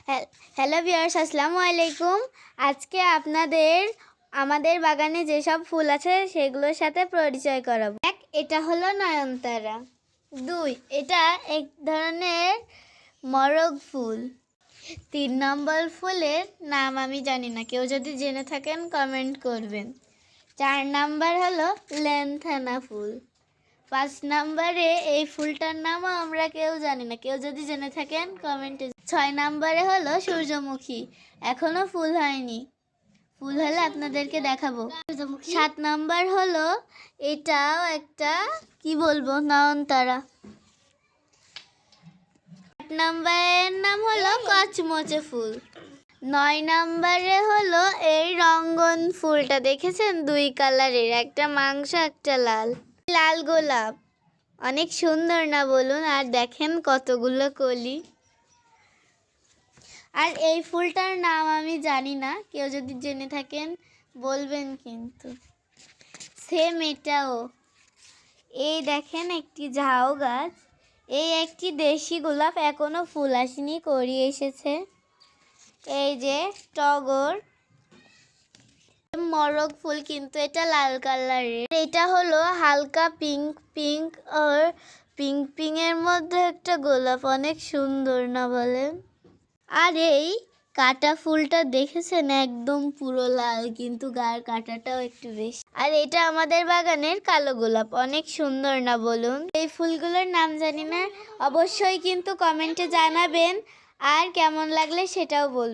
Hello viewers, আসসালামু আলাইকুম। আজকে আপনাদের আমাদের বাগানে যেসব ফুল আছে সেগুলোর সাথে পরিচয় করাবো। এক, এটা হলো নয়নতারা। দুই, এটা এক ধরনের মরগ ফুল। 3 নম্বর ফুলের নাম আমি জানি না, কেউ যদি জেনে থাকেন কমেন্ট করবেন। 4 নাম্বার হলো ল্যান্থানা ফুল। 5 নম্বরে এই ফুলটার নামও আমরা কেউ জানি না, কেউ যদি জেনে থাকেন কমেন্টে। 6 নম্বরে হলো সূর্যমুখী, এখনো ফুল হয়নি, ফুল হলে আপনাদেরকে দেখাবো। 7 নম্বর হলো এটাও একটা কি বলবো নয়নতারা। 8 নম্বরের নাম হলো কচমচে ফুল। 9 নম্বরে হলো এই রঙ্গন ফুলটা, দেখেছেন 2 কালারের, একটা মাংস একটা লাল। লাল গোলাপ, অনেক সুন্দর না বলুন? আর দেখেন কতগুলো কলি। আর এই ফুলটার নাম আমি জানি না, কেউ যদি জেনে থাকেন বলবেন কিন্তু। সেম এটাও, এই দেখেন একটি ঝাউ গাছ, এই একটি দেশি গোলাপ, এখনো ফুল আসেনি, কড়ি এসেছে। এই যে টগর, মরগ ফুল, কিন্তু এটা লাল কালারের। এটা হলো হালকা পিঙ্ক পিঙ্ক, আর পিঙ্ক পিঙ্কের মধ্যে একটা গোলাপ, অনেক সুন্দর না বলেন? আর এই কাটা ফুলটা দেখেছেন, একদম পুরো লাল, কিন্তু গায়ের কাটাটাও একটু বেশি। আর এটা আমাদের বাগানের কালো গোলাপ, অনেক সুন্দর না বলুন? এই ফুলগুলোর নাম জানি না, অবশ্যই কিন্তু কমেন্টে জানাবেন, আর কেমন লাগলে সেটাও বলবেন।